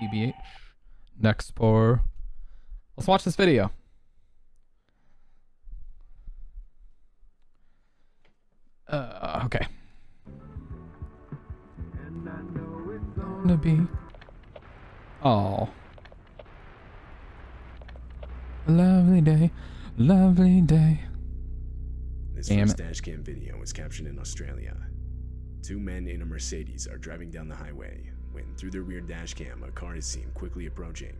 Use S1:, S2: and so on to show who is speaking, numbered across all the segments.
S1: TBH. Next pour. Let's watch this video. Okay. Gonna be. Oh. A lovely day. Lovely day.
S2: This first dashcam video was captured in Australia. Two men in a Mercedes are driving down the highway when, through their rear dashcam, a car is seen quickly approaching.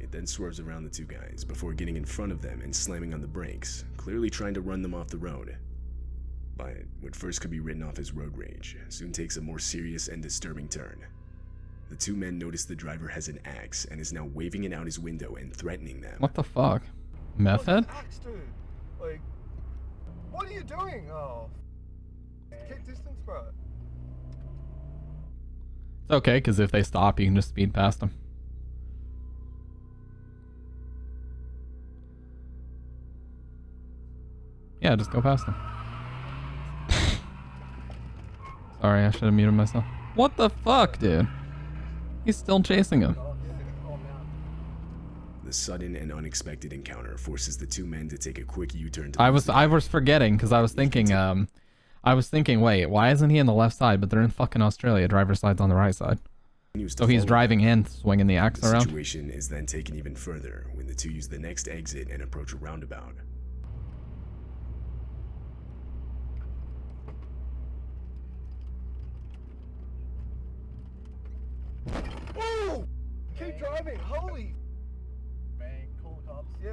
S2: It then swerves around the two guys before getting in front of them and slamming on the brakes, clearly trying to run them off the road. But what first could be written off as road rage soon takes a more serious and disturbing turn. The two men notice the driver has an axe and is now waving it out his window and threatening them.
S1: What the fuck? Meth head?
S3: Axe, dude. Like, what are you doing? Oh, keep distance, bro.
S1: It's okay, because if they stop, you can just speed past them. Yeah, just go past them. Sorry, I should have muted myself. What the fuck, dude? He's still chasing him.
S2: The sudden and unexpected encounter forces the two men to take a quick U-turn.
S1: I was forgetting because I was thinking, wait, why isn't he on the left side? But they're in fucking Australia. Driver's side's on the right side. So he's driving and swinging the axe around.
S2: The situation is then taken even further when the two use the next exit and approach a roundabout.
S3: Whoa! Keep driving. Holy. Man, cool cops. Yeah.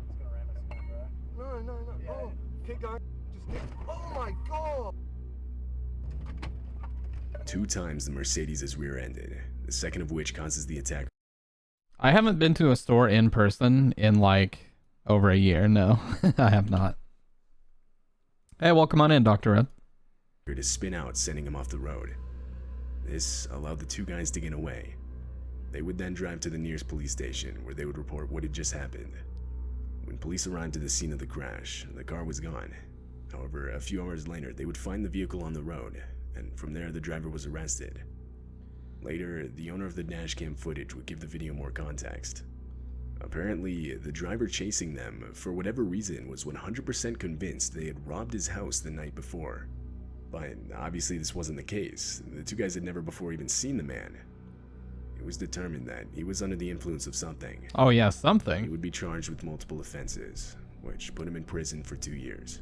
S3: It's gonna ram us again, bro. No. Yeah. Oh, keep going. Just keep. Oh my god.
S2: 2 times the Mercedes is rear-ended, the second of which causes the attack.
S1: I haven't been to a store in person in like over a year. No, I have not. Hey, welcome on in, Dr. Red.
S2: To spin out, sending him off the road. This allowed the two guys to get away. They would then drive to the nearest police station where they would report what had just happened. When police arrived to the scene of the crash, the car was gone. However, a few hours later, they would find the vehicle on the road, and from there the driver was arrested. Later, the owner of the dashcam footage would give the video more context. Apparently, the driver chasing them, for whatever reason, was 100% convinced they had robbed his house the night before. But obviously this wasn't the case. The two guys had never before even seen the man. It was determined that he was under the influence of something.
S1: Oh yeah, something.
S2: He would be charged with multiple offenses, which put him in prison for 2 years.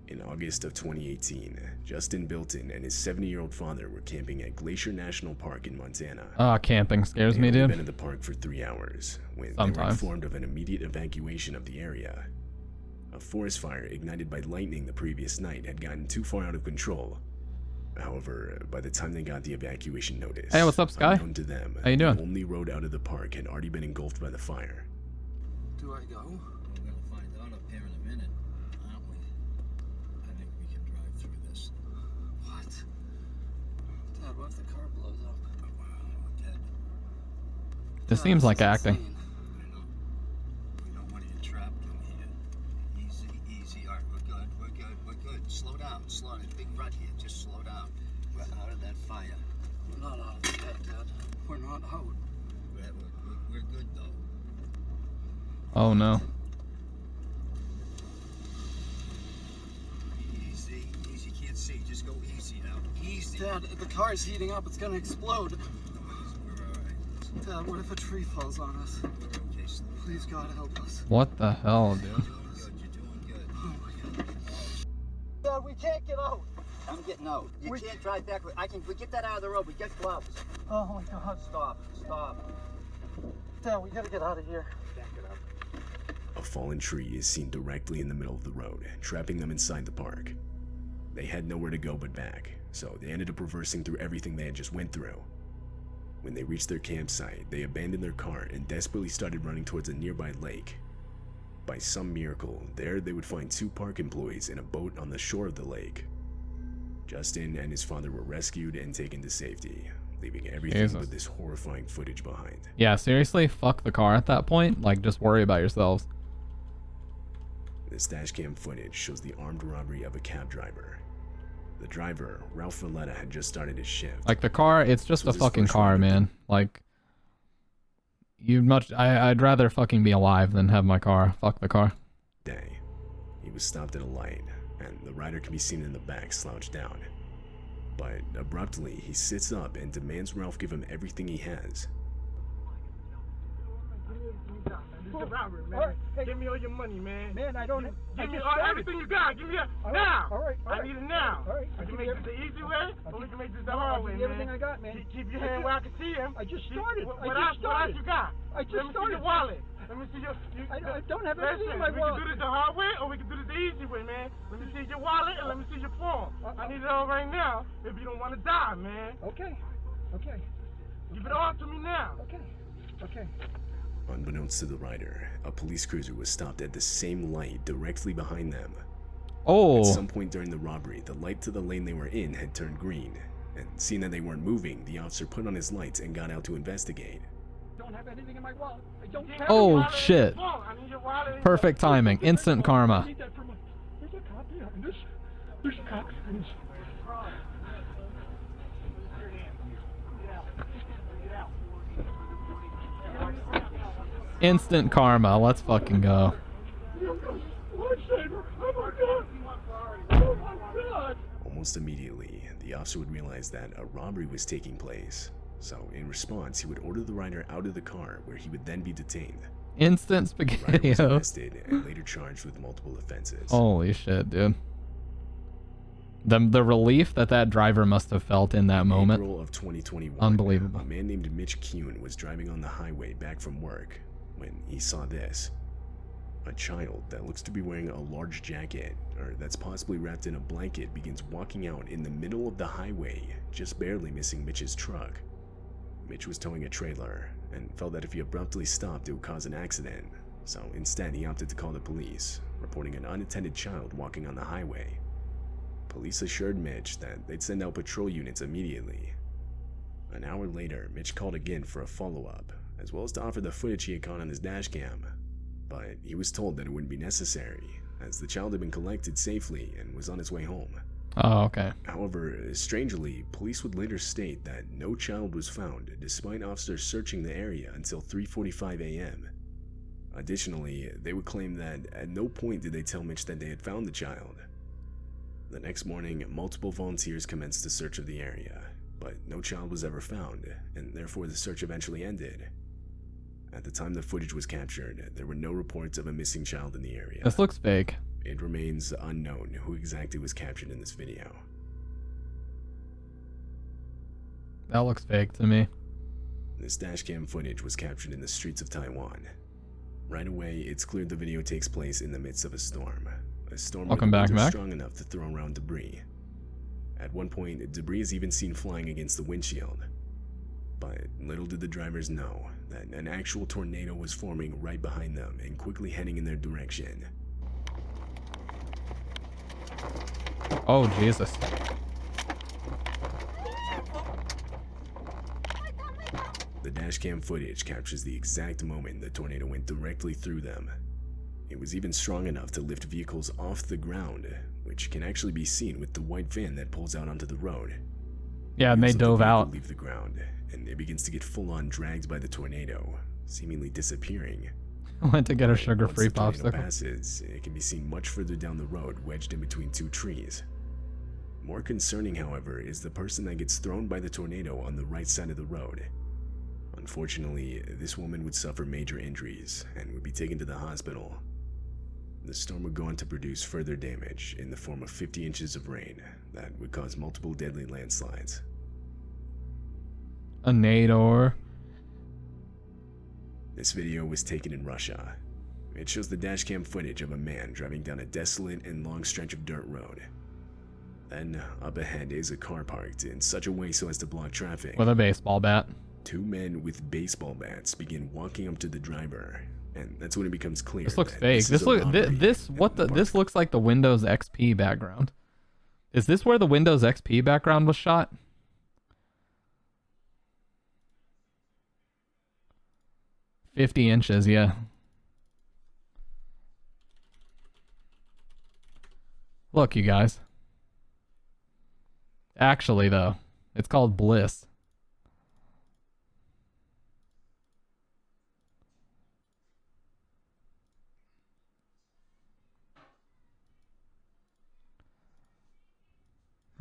S2: In August of 2018, Justin Bilton and his 70-year-old father were camping at Glacier National Park in Montana.
S1: Camping scares me, dude.
S2: They had been in the park for 3 hours when they were informed of an immediate evacuation of the area. A forest fire ignited by lightning the previous night had gotten too far out of control. However, by the time they got the evacuation notice,
S1: hey, what's up, Sky?
S2: unknown to them,
S1: how you doing?
S2: The only road out of the park had already been engulfed by the fire.
S4: Do I go? We're gonna find out up here in a minute, aren't we? I think we can drive through this. What? Dad, what if the car blows up? We're dead.
S1: This seems like acting.
S4: I know. We don't want to get trapped in here. Easy. All right, we're good. Slow down. There's a big rut here. Just slow down. We're out of that fire. We're not out of that, Dad. We're not out. We're good, though.
S1: Oh no.
S4: Easy. Can't see. Just go easy now. Easy. Dad, the car's heating up. It's gonna explode. We're alright. Dad, what if a tree falls on us? We're okay. Please, God, help us.
S1: What the hell, dude?
S4: You're doing good. Oh my God. Dad, we can't get out. I'm getting out. You can't drive back. We get that out of the road. We get gloves. Oh my God. Stop. Dad, we gotta get out of here. Back it up.
S2: A fallen tree is seen directly in the middle of the road, trapping them inside the park. They had nowhere to go but back, so they ended up reversing through everything they had just went through. When they reached their campsite, they abandoned their car and desperately started running towards a nearby lake. By some miracle, there they would find 2 park employees in a boat on the shore of the lake. Justin and his father were rescued and taken to safety, leaving everything but this horrifying footage behind.
S1: Yeah, seriously, fuck the car at that point. Like, just worry about yourselves.
S2: This dashcam footage shows the armed robbery of a cab driver. The driver, Ralph Valletta, had just started his shift.
S1: Like the car, it's just a
S2: was his
S1: fucking
S2: first
S1: car,
S2: ride with
S1: man. Like, I'd rather fucking be alive than have my car. Fuck the car.
S2: Day. He was stopped at a light, and the rider can be seen in the back slouched down. But abruptly, he sits up and demands Ralph give him everything he has.
S3: This is a robbery, man.
S5: Alright, hey.
S3: Give me all your money, man.
S5: Man, I don't.
S3: Give me everything you got. Give me that now.
S5: All right.
S3: I need it now.
S5: All right.
S3: We can make this the easy way, or we can make this the hard way, man.
S5: Everything I got, man.
S3: Keep your hand where I can see him.
S5: I just started.
S3: What else you got?
S5: I just
S3: Let me see your wallet. Let me see your.
S5: I don't have
S3: Listen,
S5: anything in my
S3: we
S5: wallet.
S3: can do this the hard way, or we can do this the easy way, man. Let me see your wallet and let me see your phone. I need it all right now. If you don't want to die, man.
S5: Okay. Okay.
S3: Give it all to me now.
S5: Okay. Okay.
S2: Unbeknownst to the rider, a police cruiser was stopped at the same light directly behind them.
S1: Oh.
S2: At some point during the robbery, the light to the lane they were in had turned green, and seeing that they weren't moving, the officer put on his lights and got out to investigate.
S5: Don't have anything in my wallet. I don't have.
S1: Oh shit.
S3: I need your wallet.
S1: Perfect timing. Instant karma.
S5: I need that for my. There's a copy of this. There's a copy of this.
S1: Instant karma. Let's fucking go.
S5: Lifesaver! Oh my god! Oh my god!
S2: Almost immediately, the officer would realize that a robbery was taking place. So, in response, he would order the rider out of the car, where he would then be detained.
S1: Instant
S2: The rider was
S1: spaghetti.
S2: arrested and later charged with multiple offenses.
S1: Holy shit, dude. The relief that driver must have felt in that
S2: In
S1: moment.
S2: April of 2021,
S1: Unbelievable.
S2: a man named Mitch Kuhn was driving on the highway back from work when he saw this. A child that looks to be wearing a large jacket, or that's possibly wrapped in a blanket, begins walking out in the middle of the highway, just barely missing Mitch's truck. Mitch was towing a trailer, and felt that if he abruptly stopped it would cause an accident, so instead he opted to call the police, reporting an unattended child walking on the highway. Police assured Mitch that they'd send out patrol units immediately. An hour later, Mitch called again for a follow-up, as well as to offer the footage he had caught on his dashcam, but he was told that it wouldn't be necessary, as the child had been collected safely and was on its way home.
S1: Oh, okay.
S2: However, strangely, police would later state that no child was found, despite officers searching the area until 3:45 a.m. Additionally, they would claim that at no point did they tell Mitch that they had found the child. The next morning, multiple volunteers commenced a search of the area, but no child was ever found, and therefore the search eventually ended. At the time the footage was captured, there were no reports of a missing child in the area.
S1: This looks fake.
S2: It remains unknown who exactly was captured in this video.
S1: That looks fake to me.
S2: This dashcam footage was captured in the streets of Taiwan. Right away, it's clear the video takes place in the midst of a storm. A storm where the
S1: Welcome back,
S2: winds are
S1: Mac.
S2: strong enough to throw around debris. At one point, debris is even seen flying against the windshield. But little did the drivers know that an actual tornado was forming right behind them and quickly heading in their direction.
S1: Oh, Jesus.
S2: The dashcam footage captures the exact moment the tornado went directly through them. It was even strong enough to lift vehicles off the ground, which can actually be seen with the white van that pulls out onto the road.
S1: Yeah, and they
S2: Also, the
S1: dove
S2: vehicle
S1: out.
S2: leave the ground, and it begins to get full-on dragged by the tornado, seemingly disappearing.
S1: Went to get a sugar-free
S2: Once the tornado
S1: popsicle.
S2: passes, it can be seen much further down the road, wedged in between two trees. More concerning, however, is the person that gets thrown by the tornado on the right side of the road. Unfortunately, this woman would suffer major injuries and would be taken to the hospital. The storm would go on to produce further damage in the form of 50 inches of rain that would cause multiple deadly landslides.
S1: A Nador.
S2: This video was taken in Russia. It shows the dashcam footage of a man driving down a desolate and long stretch of dirt road. Then, up ahead is a car parked in such a way so as to block traffic.
S1: With a baseball bat.
S2: Two men with baseball bats begin walking up to the driver, and that's when it becomes clear.
S1: This looks
S2: that
S1: fake.
S2: is
S1: This
S2: a
S1: look
S2: robbery
S1: this
S2: and
S1: what the
S2: the
S1: this looks like the Windows XP background. Is this where the Windows XP background was shot? "50 inches, yeah. Look, you guys. Actually, though, it's called Bliss.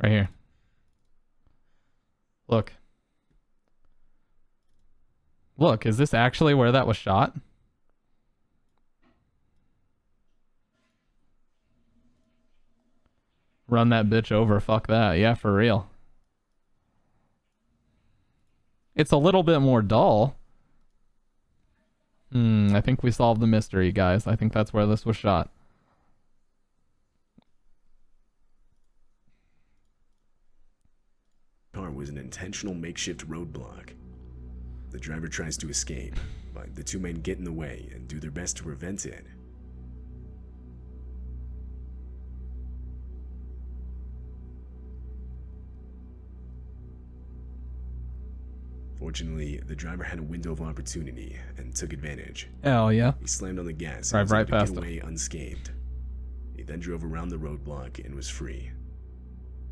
S1: Right here. Look. Look, is this actually where that was shot? Run that bitch over, fuck that. Yeah, for real. It's a little bit more dull. I think we solved the mystery, guys. I think that's where this was shot.
S2: Car was an intentional makeshift roadblock. The driver tries to escape, but the two men get in the way and do their best to prevent it. Fortunately, the driver had a window of opportunity and took advantage.
S1: Hell yeah.
S2: He slammed on the gas
S1: Drive
S2: and was
S1: right
S2: able to
S1: past
S2: get away unscathed. He then drove around the roadblock and was free.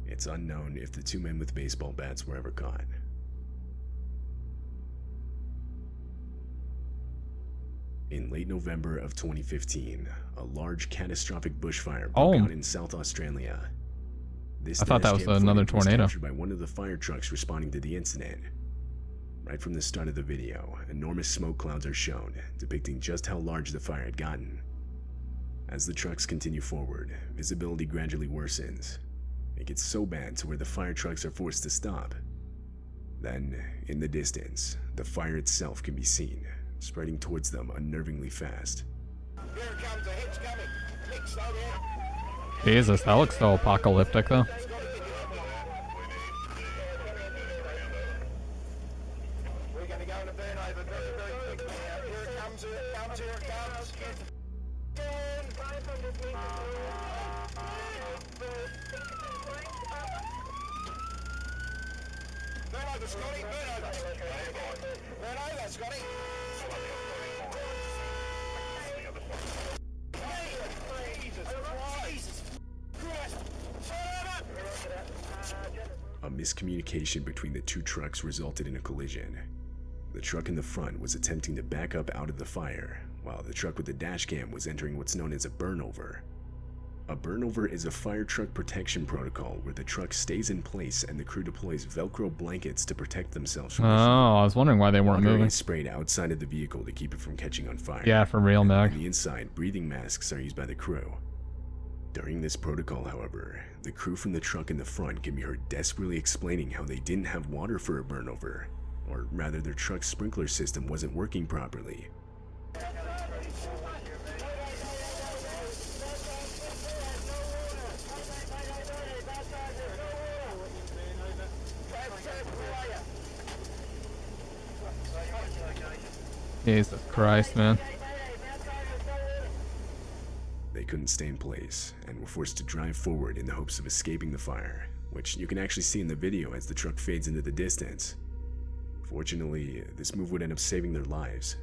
S2: It's unknown if the two men with baseball bats were ever caught. In late November of 2015, a large catastrophic bushfire broke out in South Australia.
S1: I thought that was another tornado.
S2: Was captured by one of the fire trucks responding to the incident. Right from the start of the video, enormous smoke clouds are shown, depicting just how large the fire had gotten. As the trucks continue forward, visibility gradually worsens. It gets so bad to where the fire trucks are forced to stop. Then, in the distance, the fire itself can be seen, spreading towards them unnervingly fast.
S3: Here it comes, the hitch coming. Nick, slow down.
S1: Jesus, that looks so apocalyptic, though.
S3: We're going to go in a burn over very, very quickly. Here it comes, here it comes, here it comes. Burn over, Scotty, burn over. Burn over, Scotty.
S2: A miscommunication between the two trucks resulted in a collision. The truck in the front was attempting to back up out of the fire, while the truck with the dash cam was entering what's known as a burnover. A burnover is a fire truck protection protocol where the truck stays in place and the crew deploys Velcro blankets to protect themselves from the heat.
S1: Oh, I was wondering why they weren't
S2: Water
S1: moving.
S2: is sprayed outside of the vehicle to keep it from catching on fire.
S1: Yeah, for real, Mag.
S2: On the inside, breathing masks are used by the crew. During this protocol, however, the crew from the truck in the front can be heard desperately explaining how they didn't have water for a burnover, or rather their truck's sprinkler system wasn't working properly.
S1: Jesus Christ, man.
S2: They couldn't stay in place and were forced to drive forward in the hopes of escaping the fire, which you can actually see in the video as the truck fades into the distance. Fortunately, this move would end up saving their lives.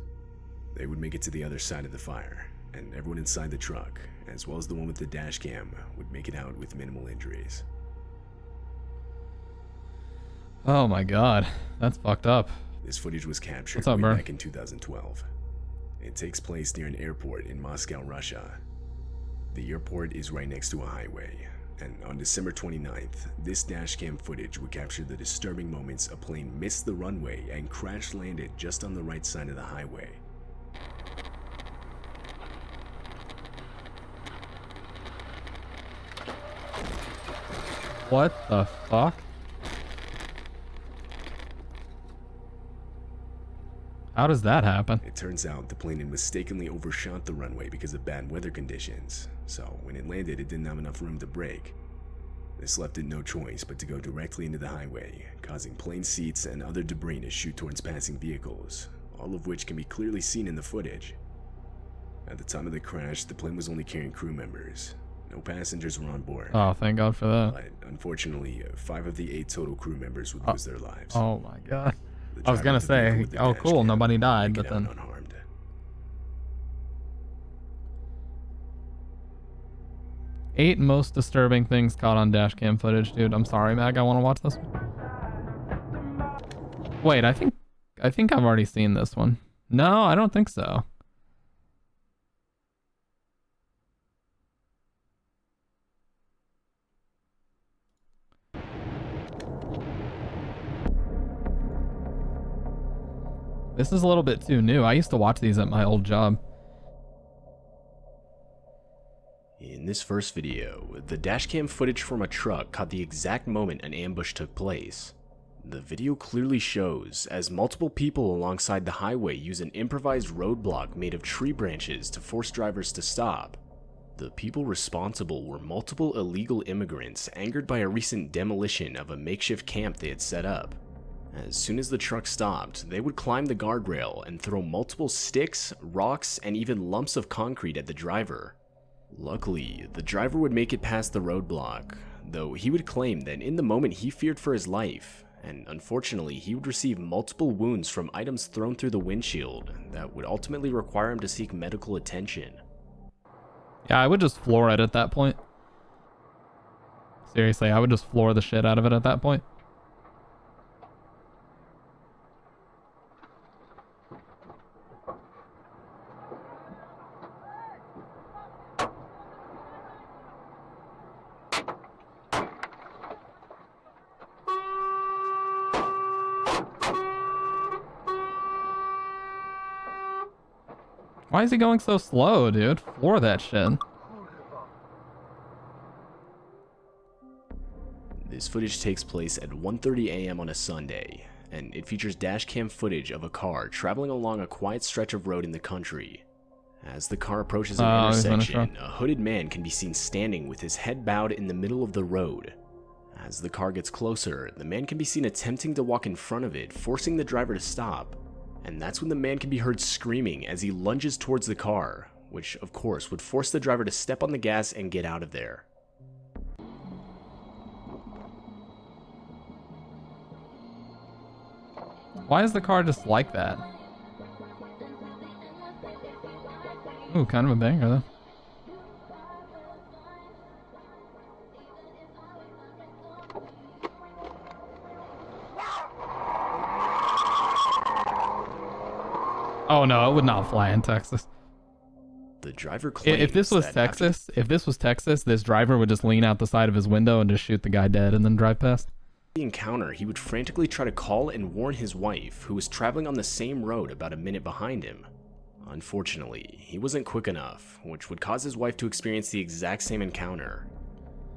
S2: They would make it to the other side of the fire, and everyone inside the truck, as well as the one with the dash cam, would make it out with minimal injuries.
S1: Oh my god. That's fucked up.
S2: This footage was captured
S1: What's up,
S2: way
S1: bro?
S2: back in 2012. It takes place near an airport in Moscow, Russia. The airport is right next to a highway, and on December 29th, this dashcam footage would capture the disturbing moments a plane missed the runway and crash-landed just on the right side of the highway.
S1: What the fuck? How does that happen?
S2: It turns out the plane had mistakenly overshot the runway because of bad weather conditions, so when it landed it didn't have enough room to brake. This left it no choice but to go directly into the highway, causing plane seats and other debris to shoot towards passing vehicles, all of which can be clearly seen in the footage. At the time of the crash, the plane was only carrying crew members. No passengers were on board.
S1: Oh, thank God for that.
S2: But unfortunately, 5 of the 8 total crew members would lose their lives.
S1: Oh my God.
S2: The
S1: I was
S2: driver
S1: gonna
S2: of the vehicle
S1: say,
S2: with the
S1: oh
S2: dash
S1: cool,
S2: cam
S1: nobody died,
S2: make
S1: but
S2: it out
S1: then...
S2: unharmed.
S1: 8 most disturbing things caught on dash cam footage, dude. I'm sorry, Mag. I want to watch this one. Wait, I think I've already seen this one. No, I don't think so. This is a little bit too new. I used to watch these at my old job.
S2: In this first video, the dashcam footage from a truck caught the exact moment an ambush took place. The video clearly shows as multiple people alongside the highway use an improvised roadblock made of tree branches to force drivers to stop. The people responsible were multiple illegal immigrants angered by a recent demolition of a makeshift camp they had set up. As soon as the truck stopped, they would climb the guardrail and throw multiple sticks, rocks, and even lumps of concrete at the driver. Luckily, the driver would make it past the roadblock, though he would claim that in the moment he feared for his life, and unfortunately he would receive multiple wounds from items thrown through the windshield that would ultimately require him to seek medical attention.
S1: Yeah, I would just floor it at that point. Seriously, I would just floor the shit out of it at that point. Why is he going so slow, dude? Floor that shit.
S2: This footage takes place at 1:30 a.m. on a Sunday, and it features dashcam footage of a car traveling along a quiet stretch of road in the country. As the car approaches an intersection, a hooded man can be seen standing with his head bowed in the middle of the road. As the car gets closer, the man can be seen attempting to walk in front of it, forcing the driver to stop. And that's when the man can be heard screaming as he lunges towards the car, which of course would force the driver to step on the gas and get out of there.
S1: Why is the car just like that? Ooh, kind of a banger though. Oh no, it would not fly in Texas.
S2: The driver claims
S1: if this was Texas, this driver would just lean out the side of his window and just shoot the guy dead and then drive past.
S2: The encounter, he would frantically try to call and warn his wife, who was traveling on the same road about a minute behind him. Unfortunately, he wasn't quick enough, which would cause his wife to experience the exact same encounter.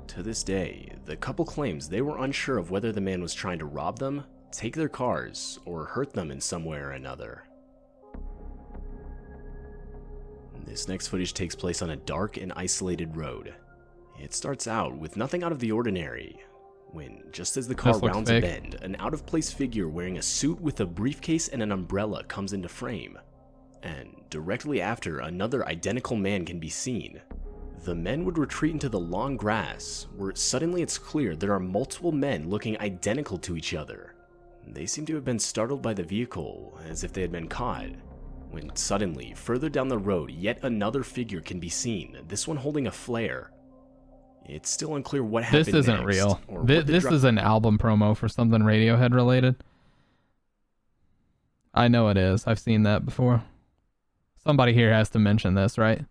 S2: To this day, the couple claims they were unsure of whether the man was trying to rob them, take their cars, or hurt them in some way or another. This next footage takes place on a dark and isolated road. It starts out with nothing out of the ordinary, when, just as the car rounds a bend, an out-of-place figure wearing a suit with a briefcase and an umbrella comes into frame. And directly after, another identical man can be seen. The men would retreat into the long grass, where suddenly it's clear there are multiple men looking identical to each other. They seem to have been startled by the vehicle, as if they had been caught. When suddenly, further down the road, yet another figure can be seen, this one holding a flare. It's still unclear what happened
S1: This isn't
S2: next,
S1: real.
S2: or
S1: This is an album promo for something Radiohead related. I know it is. I've seen that before. Somebody here has to mention this, right?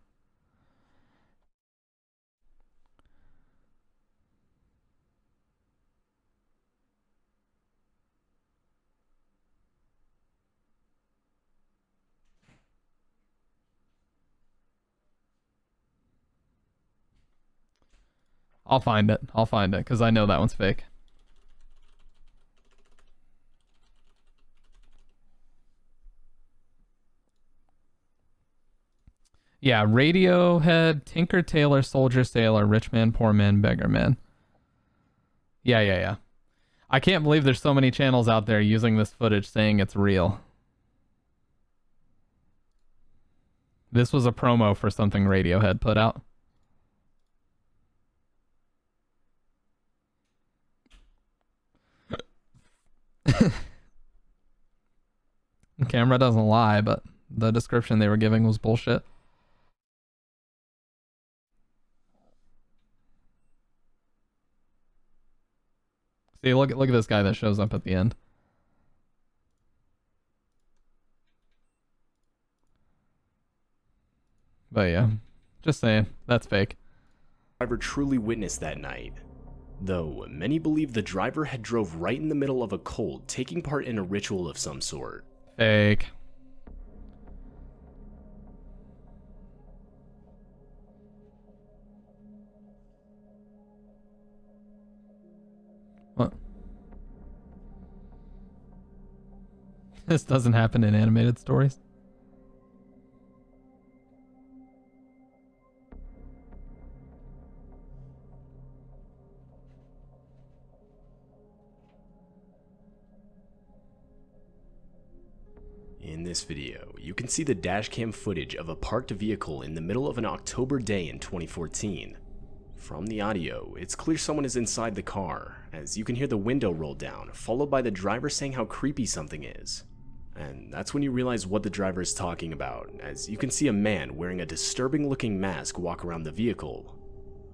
S1: I'll find it. I'll find it, because I know that one's fake. Yeah, Radiohead, Tinker, Tailor, Soldier, Sailor, Rich Man, Poor Man, Beggar Man. Yeah. I can't believe there's so many channels out there using this footage saying it's real. This was a promo for something Radiohead put out. The camera doesn't lie, but the description they were giving was bullshit. See, look at this guy that shows up at the end. But yeah, just saying, that's fake.
S2: Driver truly witnessed that night. Though, many believe the driver had drove right in the middle of a cult, taking part in a ritual of some sort.
S1: Fake. What? This doesn't happen in animated stories.
S2: In this video, you can see the dashcam footage of a parked vehicle in the middle of an October day in 2014. From the audio, it's clear someone is inside the car, as you can hear the window roll down, followed by the driver saying how creepy something is. And that's when you realize what the driver is talking about, as you can see a man wearing a disturbing looking mask walk around the vehicle.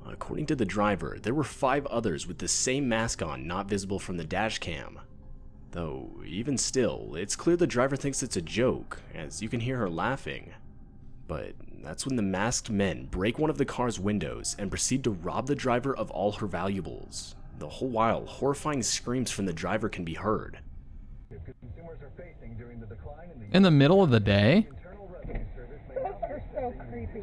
S2: According to the driver, there were 5 others with the same mask on not visible from the dashcam. Though, even still, it's clear the driver thinks it's a joke, as you can hear her laughing. But that's when the masked men break one of the car's windows and proceed to rob the driver of all her valuables. The whole while, horrifying screams from the driver can be heard.
S1: In the middle of the day?
S6: Those are so creepy.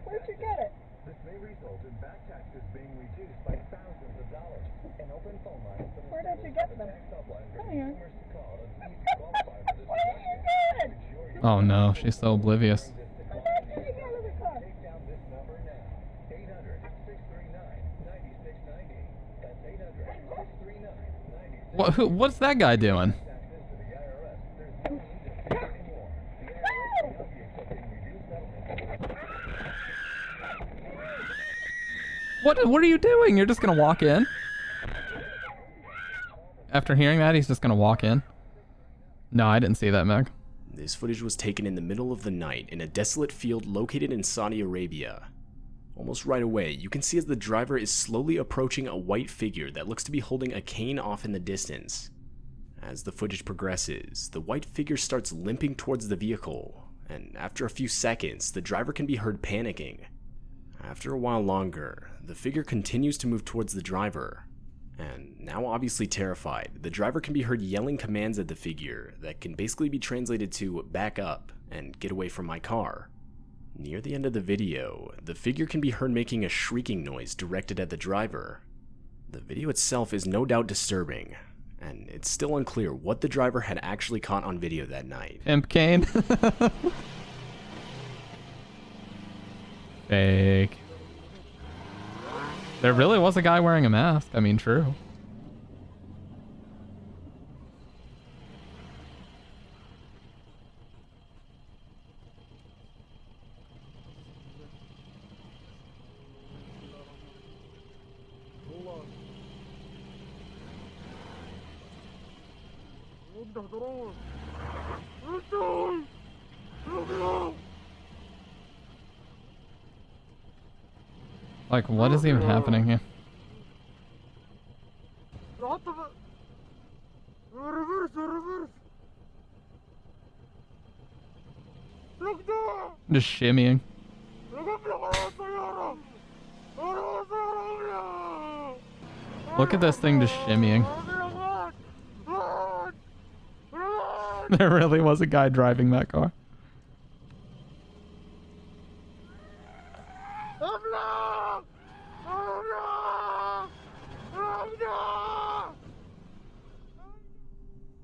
S6: Where'd you get it?
S3: This may result in back taxes being reduced by thousands of dollars. An open phone line from
S6: Where did you get them? Come here. What are you doing?
S1: Oh no, she's so oblivious.
S6: What the heck did you get out of the car?
S3: Take down this number now. 800-639-9690. That's 800-639-9690.
S1: What's that guy doing? What are you doing? You're just gonna walk in? After hearing that, he's just gonna walk in? No, I didn't see that, Meg.
S2: This footage was taken in the middle of the night in a desolate field located in Saudi Arabia. Almost right away, you can see as the driver is slowly approaching a white figure that looks to be holding a cane off in the distance. As the footage progresses, the white figure starts limping towards the vehicle, and after a few seconds, the driver can be heard panicking. After a while longer, the figure continues to move towards the driver, and now obviously terrified, the driver can be heard yelling commands at the figure that can basically be translated to "back up" and "get away from my car." Near the end of the video, the figure can be heard making a shrieking noise directed at the driver. The video itself is no doubt disturbing, and it's still unclear what the driver had actually caught on video that night.
S1: Pimp cane. Fake. There really was a guy wearing a mask. I mean, true. Like, what is even happening here? Just shimmying. Look at this thing just shimmying. There really was a guy driving that car.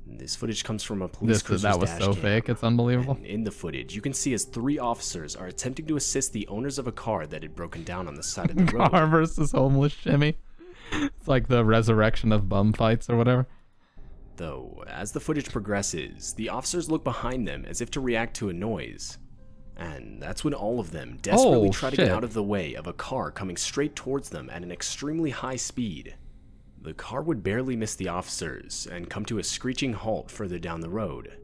S2: This footage comes from a police cruiser's
S1: That was so
S2: dashcam.
S1: fake, it's unbelievable.
S2: And in the footage, you can see as 3 officers are attempting to assist the owners of a car that had broken down on the side of the road.
S1: Car versus homeless shimmy. It's like the resurrection of bum fights or whatever.
S2: Though, as the footage progresses, the officers look behind them as if to react to a noise. And that's when all of them desperately try to get out of the way of a car coming straight towards them at an extremely high speed. The car would barely miss the officers and come to a screeching halt further down the road.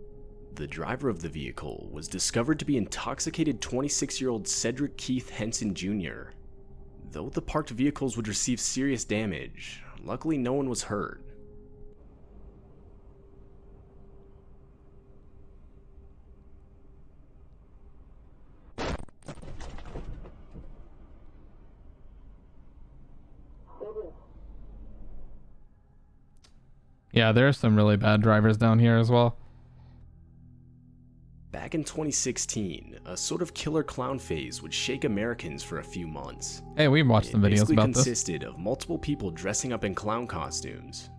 S2: The driver of the vehicle was discovered to be intoxicated 26-year-old Cedric Keith Henson Jr. Though the parked vehicles would receive serious damage, Luckily, no one was hurt.
S1: Yeah, there's some really bad drivers down here as well.
S2: Back in 2016, a sort of killer clown phase would shake Americans for a few months.
S1: Hey, we watched some videos about this.
S2: It consisted of multiple people dressing up in clown costumes.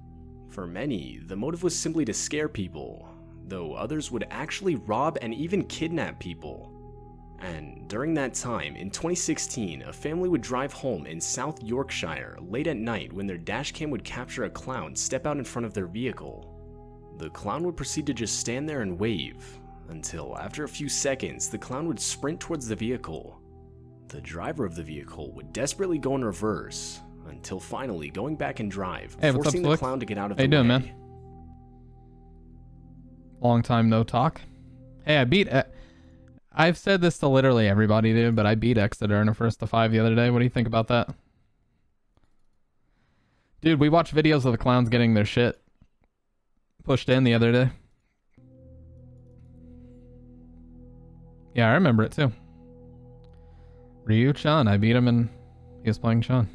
S2: For many, the motive was simply to scare people, though others would actually rob and even kidnap people. And during that time, in 2016, a family would drive home in South Yorkshire late at night when their dashcam would capture a clown step out in front of their vehicle. The clown would proceed to just stand there and wave, until after a few seconds, the clown would sprint towards the vehicle. The driver of the vehicle would desperately go in reverse, until finally going back in drive, forcing the clown to get out of the way.
S1: How you doing, man? Long time no talk. Hey, I've said this to literally everybody, dude, but I beat Exeter in a 1st to 5 the other day. What do you think about that? Dude, we watched videos of the clowns getting their shit pushed in the other day. Yeah, I remember it too. Ryu-chan, I beat him and he was playing Chan.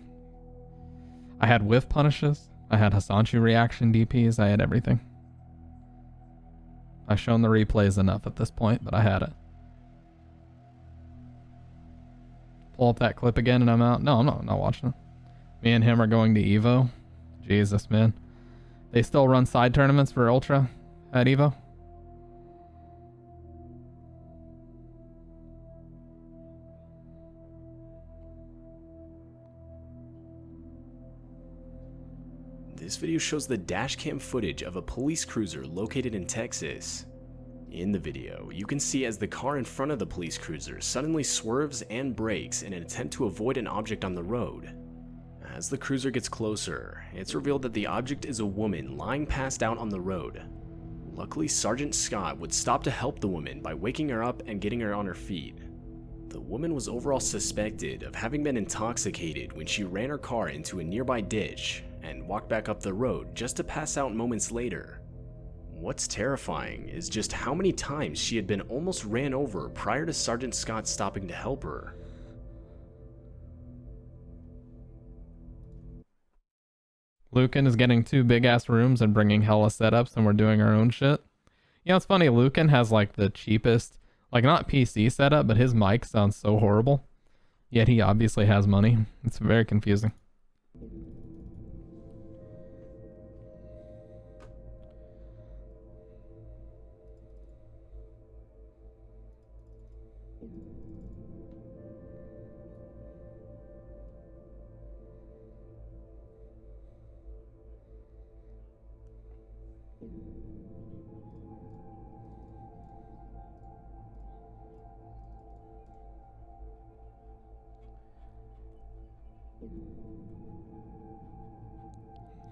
S1: I had whiff punishes. I had Hasanchu reaction DPs. I had everything. I've shown the replays enough at this point, but I had it. Pull up that clip again and I'm out. No, I'm not watching it. Me and him are going to Evo. Jesus, man. They still run side tournaments for Ultra at Evo.
S2: This video shows the dashcam footage of a police cruiser located in Texas. In the video, you can see as the car in front of the police cruiser suddenly swerves and brakes in an attempt to avoid an object on the road. As the cruiser gets closer, it's revealed that the object is a woman lying passed out on the road. Luckily, Sergeant Scott would stop to help the woman by waking her up and getting her on her feet. The woman was overall suspected of having been intoxicated when she ran her car into a nearby ditch and walked back up the road just to pass out moments later. What's terrifying is just how many times she had been almost ran over prior to Sergeant Scott stopping to help her.
S1: Lucan is getting 2 big ass rooms and bringing hella setups and we're doing our own shit. You know, it's funny, Lucan has like the cheapest, like not PC setup, but his mic sounds so horrible. Yet he obviously has money. It's very confusing.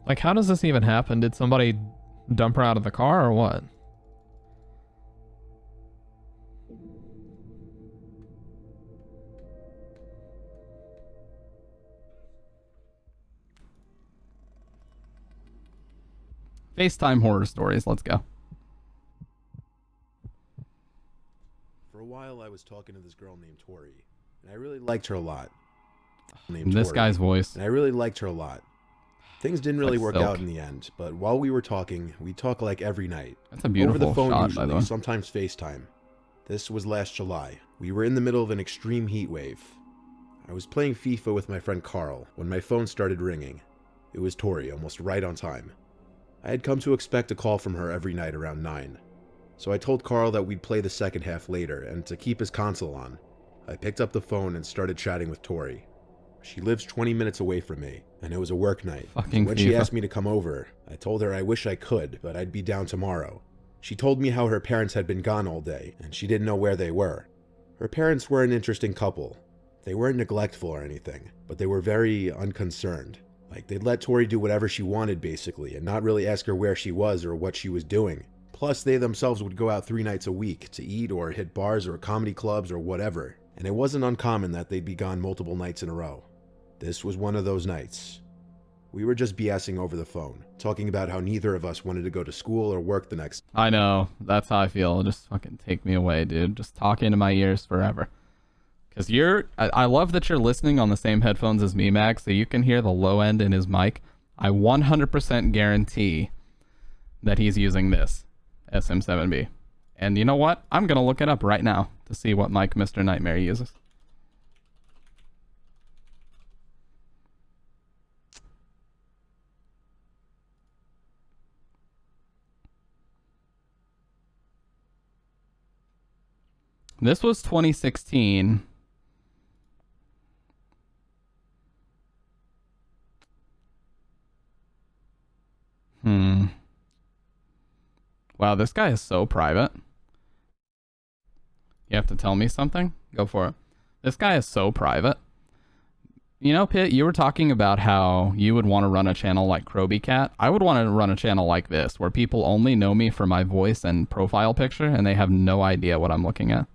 S1: Like, how does this even happen? Did somebody dump her out of the car or what? FaceTime horror stories, let's go.
S7: For a while, I was talking to this girl named Tori, and I really liked her a lot.
S1: This guy's voice.
S7: And I really liked her a lot. Things didn't really work
S1: silk.
S7: out in the end, but while we were talking, we talk like every night.
S1: That's a beautiful
S7: over the phone
S1: shot,
S7: usually,
S1: by the way.
S7: sometimes FaceTime. This was last July. We were in the middle of an extreme heat wave. I was playing FIFA with my friend Carl when my phone started ringing. It was Tori, almost right on time. I had come to expect a call from her every night around 9. So I told Carl that we'd play the second half later, and to keep his console on, I picked up the phone and started chatting with Tori. She lives 20 minutes away from me, and it was a work night. When she asked me to come over, I told her I wish I could, but I'd be down tomorrow. She told me how her parents had been gone all day, and she didn't know where they were. Her parents were an interesting couple. They weren't neglectful or anything, but they were very unconcerned. Like, they'd let Tori do whatever she wanted, basically, and not really ask her where she was or what she was doing. Plus, they themselves would go out 3 nights a week to eat or hit bars or comedy clubs or whatever, and it wasn't uncommon that they'd be gone multiple nights in a row. This was one of those nights. We were just BSing over the phone, talking about how neither of us wanted to go to school or work the next.
S1: I know. That's how I feel. Just fucking take me away, dude. Just talk into my ears forever. Because I love that you're listening on the same headphones as me, Mag, so you can hear the low end in his mic. I 100% guarantee that he's using this SM7B. And you know what? I'm going to look it up right now to see what mic Mr. Nightmare uses. This was 2016. Wow, this guy is so private. You have to tell me something? Go for it. This guy is so private. You know, Pitt, you were talking about how you would want to run a channel like Kroby Cat. I would want to run a channel like this, where people only know me for my voice and profile picture, and they have no idea what I'm looking at.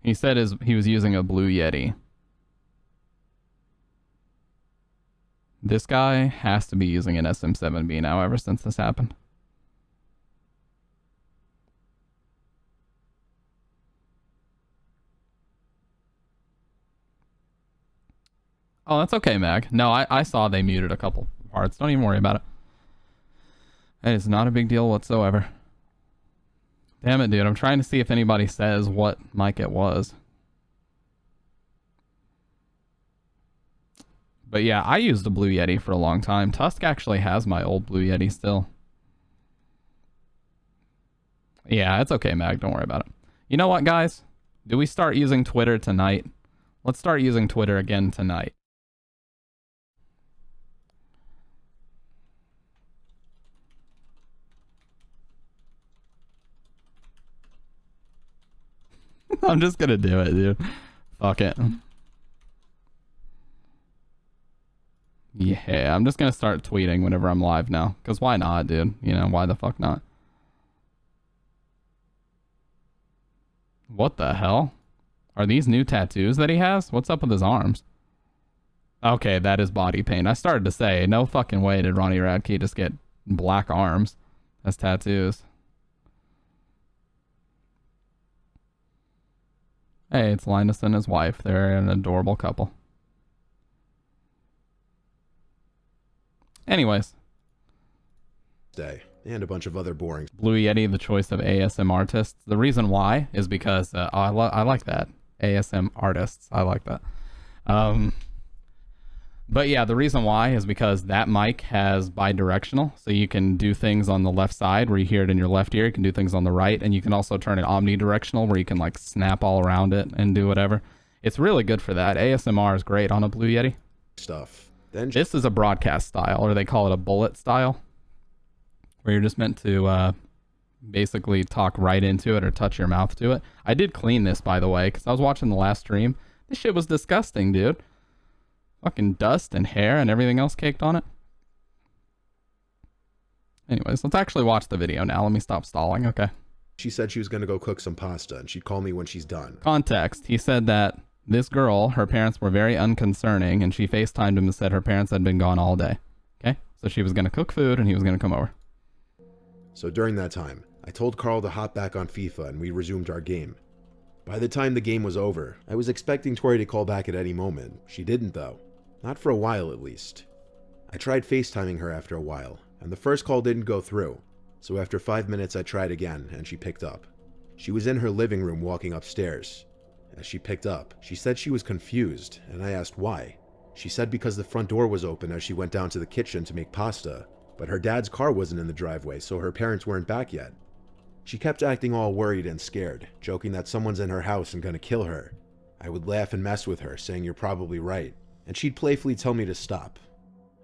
S1: He said he was using a Blue Yeti. This guy has to be using an SM7B now ever since this happened. Oh, that's okay, Mag. No, I saw they muted a couple parts. Don't even worry about it. It is not a big deal whatsoever. Damn it, dude. I'm trying to see if anybody says what mic it was. But yeah, I used a Blue Yeti for a long time. Tusk actually has my old Blue Yeti still. Yeah, it's okay, Mag. Don't worry about it. You know what, guys? Do we start using Twitter tonight? Let's start using Twitter again tonight. I'm just gonna do it, dude. Fuck it. Yeah, I'm just gonna start tweeting whenever I'm live now. Because why not, dude? You know, why the fuck not? What the hell? Are these new tattoos that he has? What's up with his arms? Okay, that is body paint. I started to say, no fucking way did Ronnie Radke just get black arms as tattoos. Hey, it's Linus and his wife. They're an adorable couple. Anyways.
S7: Day, and a bunch of other boring.
S1: Blue Yeti, the choice of ASM artists. The reason why is because I like that. ASM artists. I like that. But yeah, the reason why is because that mic has bidirectional. So you can do things on the left side where you hear it in your left ear. You can do things on the right. And you can also turn it omnidirectional where you can like snap all around it and do whatever. It's really good for that. ASMR is great on a Blue Yeti.
S7: Stuff. Then
S1: this is a broadcast style, or they call it a bullet style, where you're just meant to basically talk right into it or touch your mouth to it. I did clean this, by the way, because I was watching the last stream. This shit was disgusting, dude. Fucking dust and hair and everything else caked on it. Anyways, let's actually watch the video now. Let me stop stalling, okay.
S7: She said she was going to go cook some pasta, and she'd call me when she's done.
S1: Context. He said that this girl, her parents were very unconcerning, and she FaceTimed him and said her parents had been gone all day. Okay? So she was going to cook food, and he was going to come over.
S7: So during that time, I told Carl to hop back on FIFA, and we resumed our game. By the time the game was over, I was expecting Tori to call back at any moment. She didn't, though. Not for a while, at least. I tried FaceTiming her after a while, and the first call didn't go through. So after 5 minutes, I tried again, and she picked up. She was in her living room walking upstairs. As she picked up, she said she was confused, and I asked why. She said because the front door was open as she went down to the kitchen to make pasta, but her dad's car wasn't in the driveway, so her parents weren't back yet. She kept acting all worried and scared, joking that someone's in her house and gonna kill her. I would laugh and mess with her, saying you're probably right, and she'd playfully tell me to stop.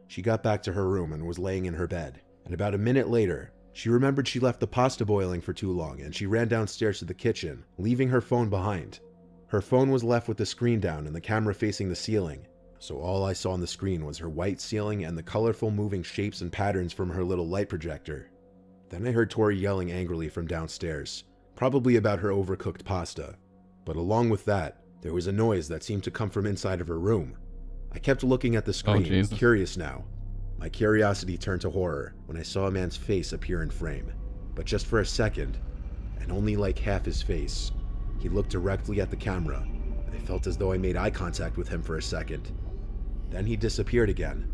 S7: She got back to her room and was laying in her bed, and about a minute later, she remembered she left the pasta boiling for too long, and she ran downstairs to the kitchen, leaving her phone behind. Her phone was left with the screen down and the camera facing the ceiling, so all I saw on the screen was her white ceiling and the colorful moving shapes and patterns from her little light projector. Then I heard Tori yelling angrily from downstairs, probably about her overcooked pasta. But along with that, There was a noise that seemed to come from inside of her room. I kept looking at the screen,
S1: Jesus.
S7: curious now. My curiosity turned to horror when I saw a man's face appear in frame. But just for a second, and only like half his face. He looked directly at the camera. I felt as though I made eye contact with him for a second. Then he disappeared again.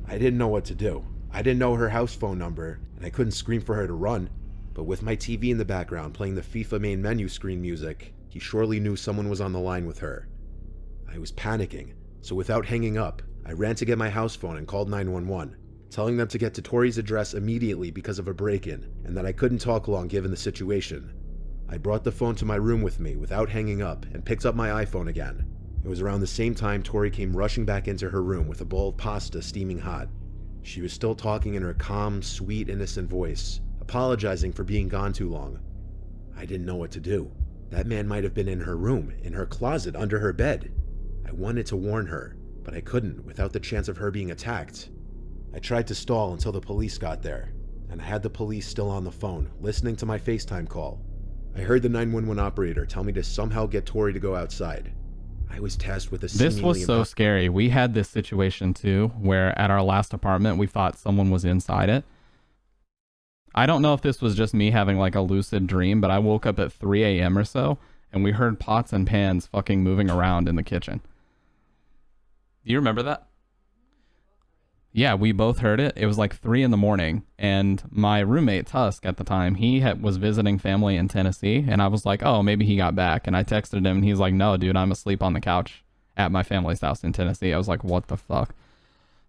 S7: I didn't know what to do. I didn't know her house phone number, and I couldn't scream for her to run. But with my TV in the background playing the FIFA main menu screen music, he surely knew someone was on the line with her. I was panicking, so without hanging up, I ran to get my house phone and called 911, telling them to get to Tori's address immediately because of a break-in, and that I couldn't talk long given the situation. I brought the phone to my room with me without hanging up and picked up my iPhone again. It was around the same time Tori came rushing back into her room with a bowl of pasta steaming hot. She was still talking in her calm, sweet, innocent voice, apologizing for being gone too long. I didn't know what to do. That man might have been in her room, in her closet, under her bed. I wanted to warn her, but I couldn't without the chance of her being attacked. I tried to stall until the police got there, and I had the police still on the phone, listening to my FaceTime call. I heard the 911 operator tell me to somehow get Tori to go outside. I was tasked with a
S1: This was so scary. We had this situation too, where at our last apartment, we thought someone was inside it. I don't know if this was just me having like a lucid dream, but I woke up at 3 a.m. or so, and we heard pots and pans fucking moving around in the kitchen. Do you remember that? Yeah, we both heard it. It was like 3 in the morning, and my roommate Tusk at the time, he was visiting family in Tennessee, and I was like, oh, maybe he got back, and I texted him, and he's like, no, dude, I'm asleep on the couch at my family's house in Tennessee. I was like, what the fuck?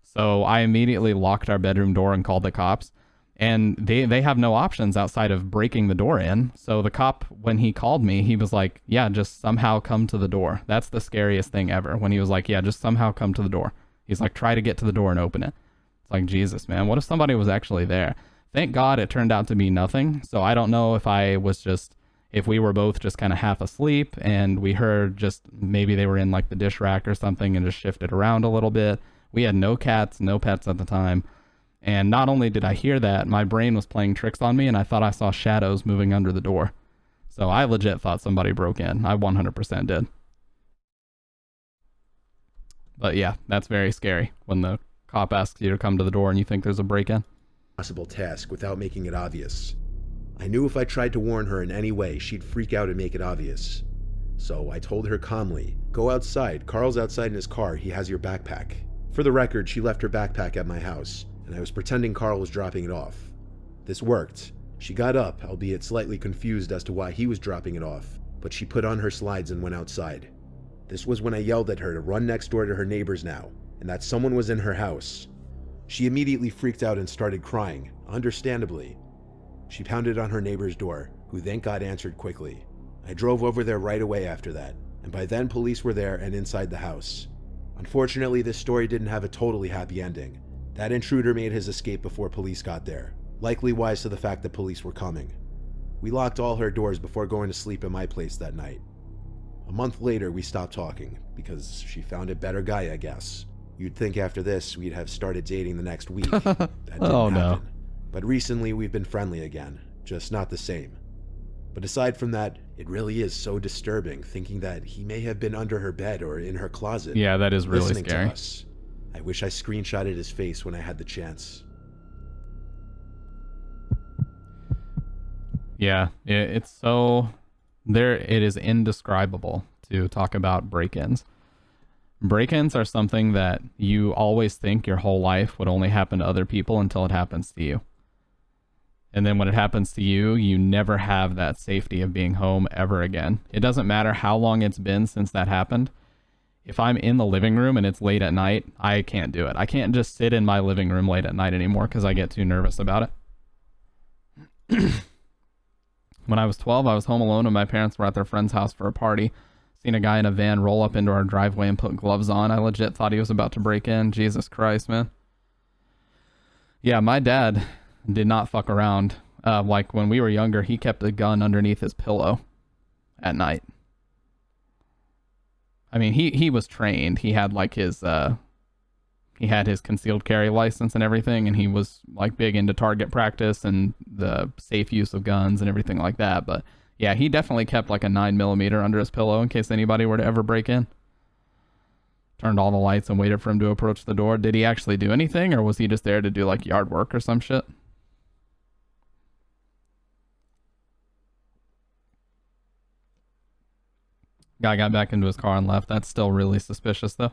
S1: So I immediately locked our bedroom door and called the cops, and they have no options outside of breaking the door in. So the cop, when he called me, he was like, yeah, just somehow come to the door. That's the scariest thing ever, when he was like, yeah, just somehow come to the door. He's like, try to get to the door and open it. It's like, Jesus, man, what if somebody was actually there? Thank God it turned out to be nothing. So I don't know if we were both just kind of half asleep and we heard just maybe they were in like the dish rack or something and just shifted around a little bit. We had no cats, no pets at the time. And not only did I hear that, my brain was playing tricks on me and I thought I saw shadows moving under the door. So I legit thought somebody broke in. I 100% did. But yeah, that's very scary when the cop asks you to come to the door and you think there's a break-in.
S7: Possible task without making it obvious. I knew if I tried to warn her in any way, she'd freak out and make it obvious. So I told her calmly, go outside. Carl's outside in his car. He has your backpack. For the record, she left her backpack at my house, and I was pretending Carl was dropping it off. This worked. She got up, albeit slightly confused as to why he was dropping it off, but she put on her slides and went outside. This was when I yelled at her to run next door to her neighbors now, and that someone was in her house. She immediately freaked out and started crying, understandably. She pounded on her neighbor's door, who thank God answered quickly. I drove over there right away after that, and by then police were there and inside the house. Unfortunately, this story didn't have a totally happy ending. That intruder made his escape before police got there, likely wise to the fact that police were coming. We locked all her doors before going to sleep at my place that night. A month later, we stopped talking, because she found a better guy, I guess. You'd think after this, we'd have started dating the next week. That didn't happen.
S1: No.
S7: But recently, we've been friendly again, just not the same. But aside from that, it really is so disturbing thinking that he may have been under her bed or in her closet.
S1: Yeah, that is really
S7: listening
S1: scary.
S7: To us. I wish I screenshotted his face when I had the chance.
S1: Yeah, it's so... it is indescribable to talk about break-ins. Break-ins are something that you always think your whole life would only happen to other people until it happens to you. And then when it happens to you, you never have that safety of being home ever again. It doesn't matter how long it's been since that happened. If I'm in the living room and it's late at night, I can't do it. I can't just sit in my living room late at night anymore because I get too nervous about it. When I was 12, I was home alone and my parents were at their friend's house for a party. Seen a guy in a van roll up into our driveway and put gloves on. I legit thought he was about to break in. Jesus Christ, man. Yeah, my dad did not fuck around. Like when we were younger, he kept a gun underneath his pillow at night. I mean, he was trained. He had like his concealed carry license and everything, and he was like big into target practice and the safe use of guns and everything like that. But Yeah, he definitely kept like a 9mm under his pillow in case anybody were to ever break in. Turned all the lights and waited for him to approach the door. Did he actually do anything, or was he just there to do like yard work or some shit? Guy got back into his car and left. That's still really suspicious though.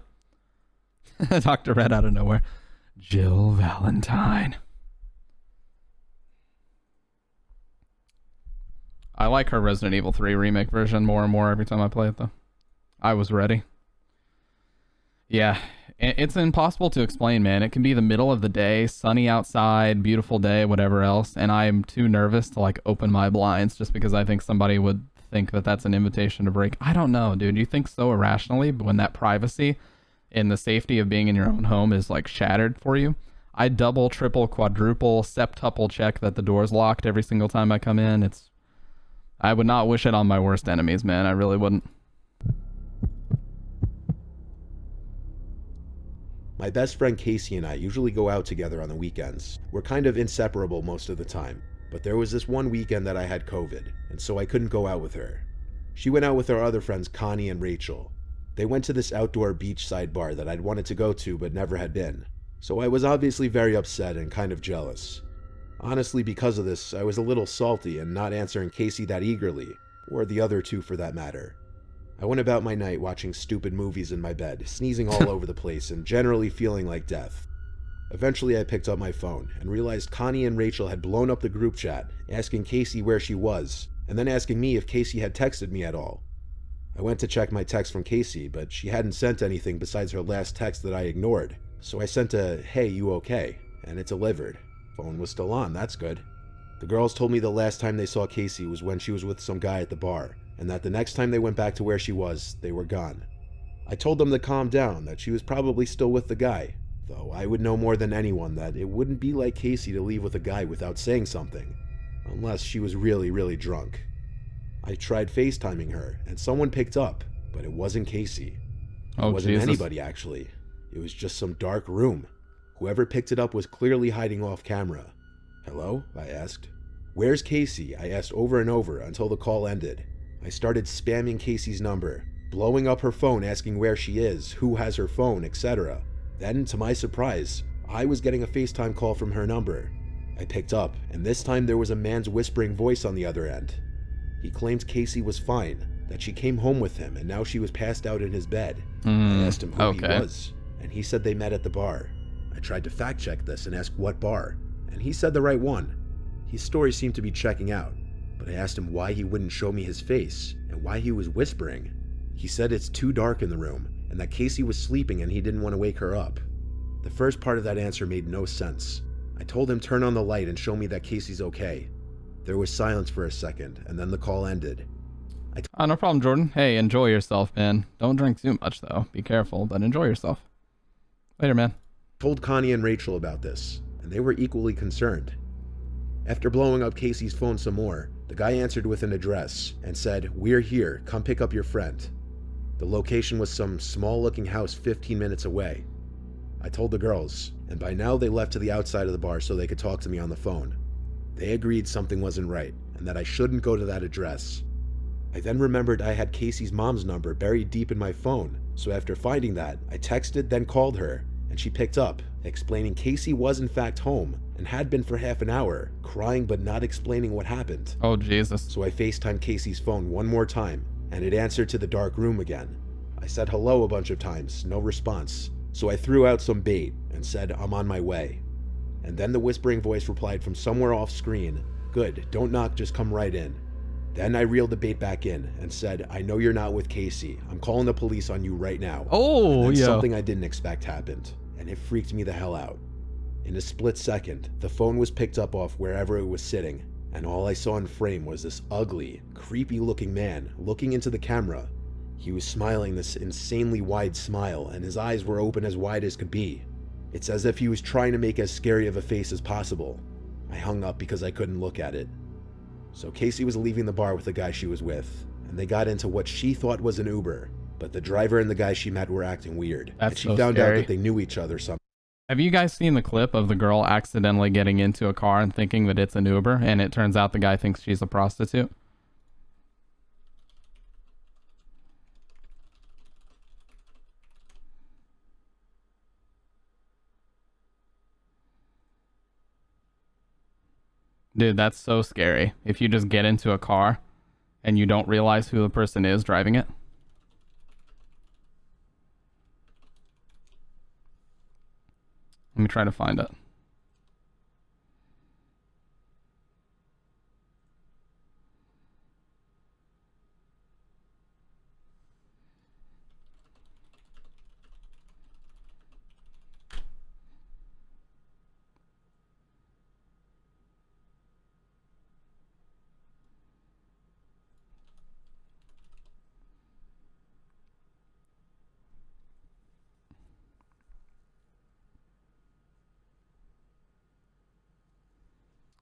S1: Dr. Red out of nowhere. Jill Valentine. I like her Resident Evil 3 remake version more and more every time I play it though. I was ready. Yeah, it's impossible to explain, man. It can be the middle of the day, sunny outside, beautiful day, whatever else, and I'm too nervous to like open my blinds just because I think somebody would think that that's an invitation to break. I don't know, dude. You think so irrationally, but when that privacy and the safety of being in your own home is like shattered for you, I double, triple, quadruple, septuple check that the door's locked every single time I come in. I would not wish it on my worst enemies, man. I really wouldn't.
S7: My best friend Casey and I usually go out together on the weekends. We're kind of inseparable most of the time, but there was this one weekend that I had COVID, and so I couldn't go out with her. She went out with our other friends Connie and Rachel. They went to this outdoor beachside bar that I'd wanted to go to but never had been, so I was obviously very upset and kind of jealous. Honestly, because of this, I was a little salty and not answering Casey that eagerly, or the other two for that matter. I went about my night watching stupid movies in my bed, sneezing all over the place and generally feeling like death. Eventually I picked up my phone and realized Connie and Rachel had blown up the group chat, asking Casey where she was, and then asking me if Casey had texted me at all. I went to check my text from Casey, but she hadn't sent anything besides her last text that I ignored, so I sent a "Hey, you okay?" and it delivered. Phone was still on, that's good. The girls told me the last time they saw Casey was when she was with some guy at the bar, and that the next time they went back to where she was, they were gone. I told them to calm down, that she was probably still with the guy, though I would know more than anyone that it wouldn't be like Casey to leave with a guy without saying something, unless she was really, really drunk. I tried FaceTiming her, and someone picked up, but it wasn't Casey. It wasn't anybody, actually. It was just some dark room. Whoever picked it up was clearly hiding off camera. "Hello?" I asked. "Where's Casey?" I asked over and over until the call ended. I started spamming Casey's number, blowing up her phone asking where she is, who has her phone, etc. Then, to my surprise, I was getting a FaceTime call from her number. I picked up, and this time there was a man's whispering voice on the other end. He claimed Casey was fine, that she came home with him and now she was passed out in his bed. I asked him who he was, and he said they met at the bar. I tried to fact check this and ask what bar, and he said the right one. His story seemed to be checking out, but I asked him why he wouldn't show me his face and why he was whispering. He said it's too dark in the room and that Casey was sleeping and he didn't want to wake her up. The first part of that answer made no sense. I told him turn on the light and show me that Casey's okay. There was silence for a second, and then the call ended.
S1: No problem, Jordan. Hey, enjoy yourself, man. Don't drink too much, though. Be careful, but enjoy yourself. Later, man.
S7: Told Connie and Rachel about this, and they were equally concerned. After blowing up Casey's phone some more, the guy answered with an address and said, "We're here, come pick up your friend." The location was some small-looking house 15 minutes away. I told the girls, and by now they left to the outside of the bar so they could talk to me on the phone. They agreed something wasn't right, and that I shouldn't go to that address. I then remembered I had Casey's mom's number buried deep in my phone, so after finding that, I texted, then called her, and she picked up, explaining Casey was in fact home, and had been for half an hour, crying but not explaining what happened.
S1: Oh, Jesus.
S7: So I FaceTimed Casey's phone one more time, and it answered to the dark room again. I said hello a bunch of times, no response, so I threw out some bait, and said I'm on my way. And then the whispering voice replied from somewhere off screen, "Good, don't knock, just come right in." Then I reeled the bait back in and said, "I know you're not with Casey. I'm calling the police on you right now."
S1: Oh, yeah.
S7: Something I didn't expect happened, and it freaked me the hell out. In a split second, the phone was picked up off wherever it was sitting, and all I saw in frame was this ugly, creepy-looking man looking into the camera. He was smiling this insanely wide smile, and his eyes were open as wide as could be. It's as if he was trying to make as scary of a face as possible. I hung up because I couldn't look at it. So Casey was leaving the bar with the guy she was with, and they got into what she thought was an Uber, but the driver and the guy she met were acting weird. And she found out that they knew each other somehow.
S1: Have you guys seen the clip of the girl accidentally getting into a car and thinking that it's an Uber, and it turns out the guy thinks she's a prostitute? Dude, that's so scary. If you just get into a car and you don't realize who the person is driving it. Let me try to find it.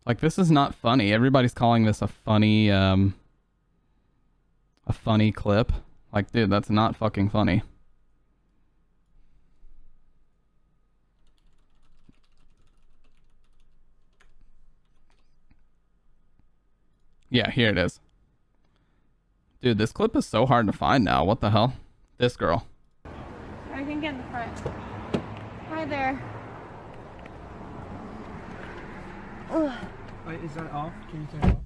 S1: Like, this is not funny. Everybody's calling this a funny clip. Like, dude, that's not fucking funny. Yeah, here it is. Dude, this clip is so hard to find now. What the hell? This girl.
S8: I can get in the front. Hi there. Ugh.
S3: Wait, is that off? Can you turn it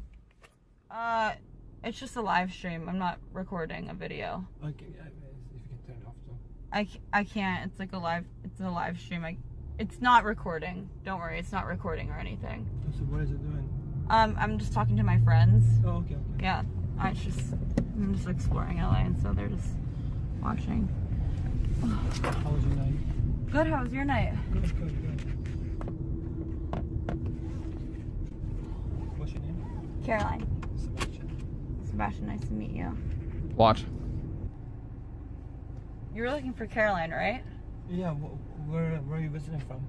S3: off?
S8: It's just a live stream. I'm not recording a video.
S3: Okay, yeah, if you can turn it off, so.
S8: I can't. It's like a live stream. It's not recording. Don't worry, it's not recording or anything.
S3: So what is it doing?
S8: I'm just talking to my friends.
S3: Oh, okay.
S8: Yeah, I'm just exploring LA, and so they're just watching.
S3: How was your night?
S8: Good. How was your night?
S3: Good. What's your name?
S8: Caroline.
S3: Sebastian.
S8: Sebastian, nice to meet you.
S1: Watch.
S8: You were looking for Caroline, right?
S3: Yeah, where are you visiting from?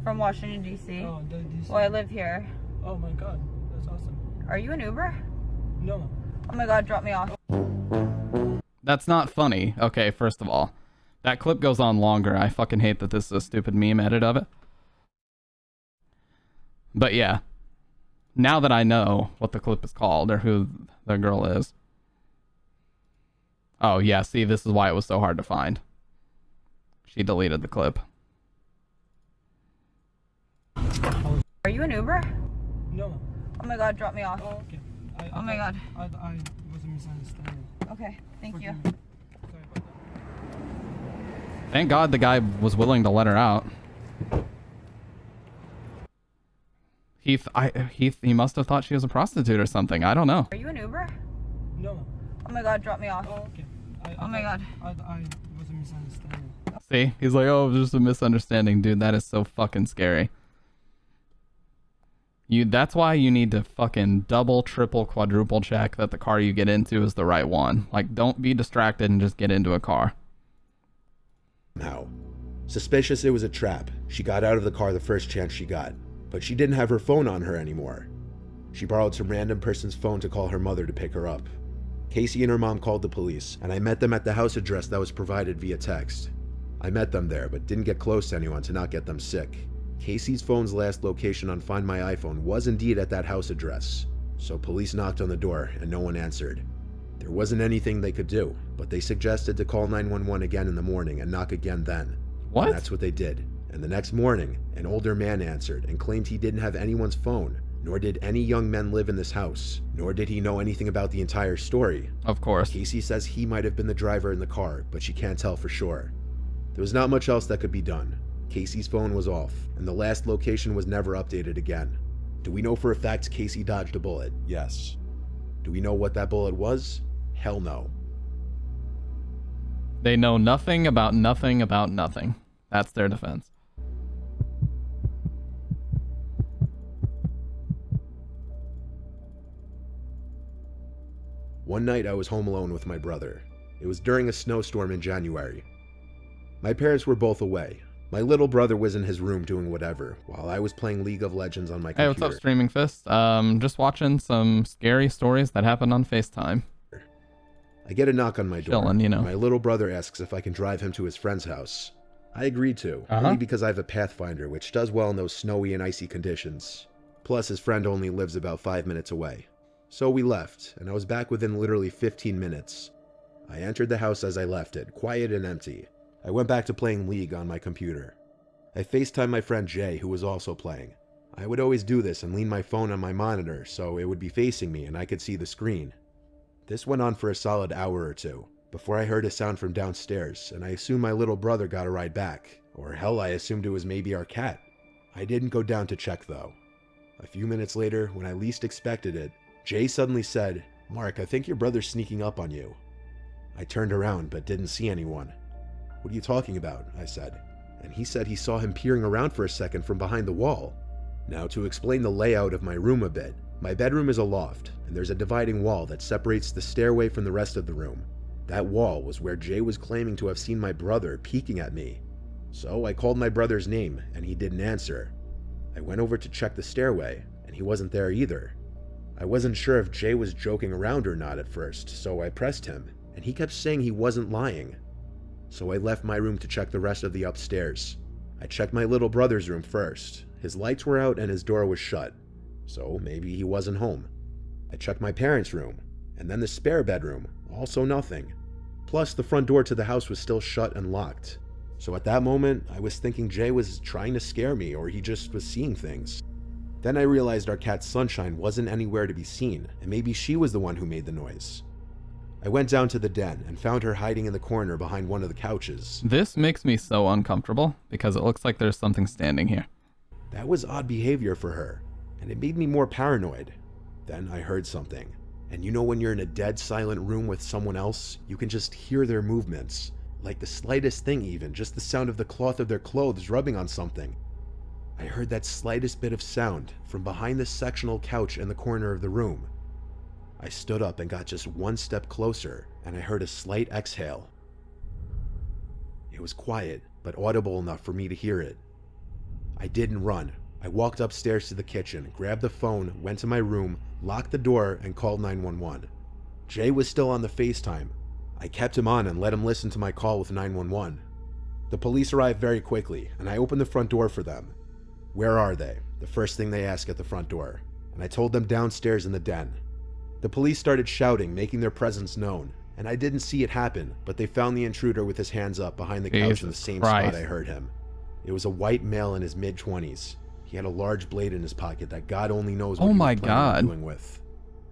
S8: From Washington, D.C.
S3: Oh, DC.
S8: Well, I live here.
S3: Oh my god, that's awesome.
S8: Are you an Uber?
S3: No.
S8: Oh my god, drop me off.
S1: That's not funny. Okay, first of all. That clip goes on longer. I fucking hate that this is a stupid meme edit of it. But yeah. Now that I know what the clip is called or who the girl is. Oh yeah, see, this is why it was so hard to find. She deleted the clip.
S8: Are you an Uber?
S3: No.
S8: Oh my god, drop me off.
S3: Oh, okay.
S8: Oh my god.
S3: I was a misunderstanding.
S8: Okay, thank you.
S3: Forgive me. Sorry about that.
S1: Thank God the guy was willing to let her out. He must have thought she was a prostitute or something. I don't know.
S8: Are you an Uber?
S3: No.
S8: Oh my god, drop me off.
S3: Oh, okay.
S8: Oh my god.
S3: I was a misunderstanding.
S1: See? He's like, oh, there's a misunderstanding. Dude, that is so fucking scary. That's why you need to fucking double, triple, quadruple check that the car you get into is the right one. Like, don't be distracted and just get into a car.
S7: Somehow. Suspicious it was a trap, she got out of the car the first chance she got, but she didn't have her phone on her anymore. She borrowed some random person's phone to call her mother to pick her up. Casey and her mom called the police, and I met them at the house address that was provided via text. I met them there, but didn't get close to anyone to not get them sick. Casey's phone's last location on Find My iPhone was indeed at that house address, so police knocked on the door and no one answered. There wasn't anything they could do, but they suggested to call 911 again in the morning and knock again then.
S1: What?
S7: And that's what they did. And the next morning, an older man answered and claimed he didn't have anyone's phone, nor did any young men live in this house, nor did he know anything about the entire story.
S1: Of course.
S7: Casey says he might have been the driver in the car, but she can't tell for sure. There was not much else that could be done. Casey's phone was off, and the last location was never updated again. Do we know for a fact Casey dodged a bullet? Yes. Do we know what that bullet was? Hell no.
S1: They know nothing about nothing about nothing. That's their defense.
S7: One night I was home alone with my brother. It was during a snowstorm in January. My parents were both away. My little brother was in his room doing whatever, while I was playing League of Legends on my computer.
S1: Hey, what's up, Streaming Fist? Just watching some scary stories that happened on FaceTime.
S7: I get a knock on my door.
S1: Chilling, you know.
S7: My little brother asks if I can drive him to his friend's house. I agreed to, only because I have a Pathfinder, which does well in those snowy and icy conditions. Plus, his friend only lives about 5 minutes away. So we left, and I was back within literally 15 minutes. I entered the house as I left it, quiet and empty. I went back to playing League on my computer. I FaceTimed my friend Jay, who was also playing. I would always do this and lean my phone on my monitor so it would be facing me and I could see the screen. This went on for a solid hour or two before I heard a sound from downstairs, and I assumed my little brother got a ride back. Or hell, I assumed it was maybe our cat. I didn't go down to check though. A few minutes later, when I least expected it, Jay suddenly said, "Mark, I think your brother's sneaking up on you." I turned around but didn't see anyone. "What are you talking about?" I said. And he said he saw him peering around for a second from behind the wall. Now, to explain the layout of my room a bit, my bedroom is a loft, and there's a dividing wall that separates the stairway from the rest of the room. That wall was where Jay was claiming to have seen my brother peeking at me. So I called my brother's name, and he didn't answer. I went over to check the stairway, and he wasn't there either. I wasn't sure if Jay was joking around or not at first, so I pressed him, and he kept saying he wasn't lying. So I left my room to check the rest of the upstairs. I checked my little brother's room first. His lights were out and his door was shut, so maybe he wasn't home. I checked my parents' room, and then the spare bedroom, also nothing. Plus, the front door to the house was still shut and locked. So at that moment, I was thinking Jay was trying to scare me, or he just was seeing things. Then I realized our cat Sunshine wasn't anywhere to be seen, and maybe she was the one who made the noise. I went down to the den and found her hiding in the corner behind one of the couches.
S1: This makes me so uncomfortable because it looks like there's something standing here.
S7: That was odd behavior for her, and it made me more paranoid. Then I heard something. And you know when you're in a dead silent room with someone else, you can just hear their movements. Like the slightest thing even, just the sound of the cloth of their clothes rubbing on something. I heard that slightest bit of sound from behind the sectional couch in the corner of the room. I stood up and got just one step closer, and I heard a slight exhale. It was quiet, but audible enough for me to hear it. I didn't run. I walked upstairs to the kitchen, grabbed the phone, went to my room, locked the door, and called 911. Jay was still on the FaceTime. I kept him on and let him listen to my call with 911. The police arrived very quickly, and I opened the front door for them. "Where are they?" the first thing they asked at the front door, and I told them downstairs in the den. The police started shouting, making their presence known, and I didn't see it happen, but they found the intruder with his hands up behind the couch in the same spot I heard him. It was a white male in his mid-20s. He had a large blade in his pocket that God only knows what he was planning on doing with.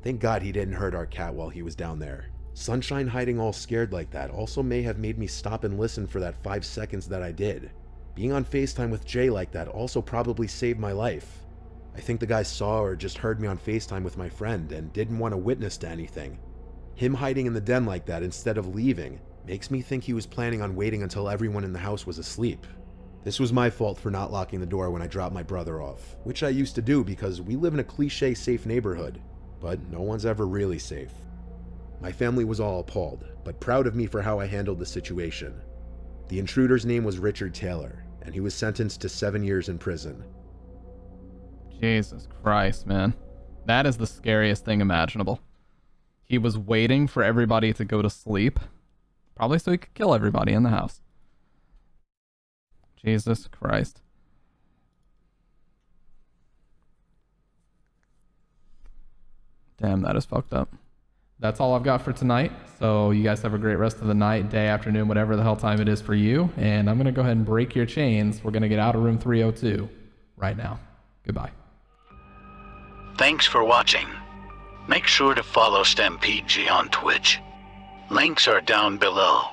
S7: Thank God he didn't hurt our cat while he was down there. Sunshine hiding all scared like that also may have made me stop and listen for that 5 seconds that I did. Being on FaceTime with Jay like that also probably saved my life. I think the guy saw or just heard me on FaceTime with my friend and didn't want to witness to anything. Him hiding in the den like that instead of leaving makes me think he was planning on waiting until everyone in the house was asleep. This was my fault for not locking the door when I dropped my brother off, which I used to do because we live in a cliché safe neighborhood, but no one's ever really safe. My family was all appalled, but proud of me for how I handled the situation. The intruder's name was Richard Taylor, and he was sentenced to 7 years in prison.
S1: Jesus Christ, man. That is the scariest thing imaginable. He was waiting for everybody to go to sleep, probably so he could kill everybody in the house. Jesus Christ. Damn, that is fucked up. That's all I've got for tonight. So you guys have a great rest of the night, day, afternoon, whatever the hell time it is for you. And I'm going to go ahead and break your chains. We're going to get out of room 302 right now. Goodbye.
S9: Thanks for watching. Make sure to follow StampedeG on Twitch. Links are down below.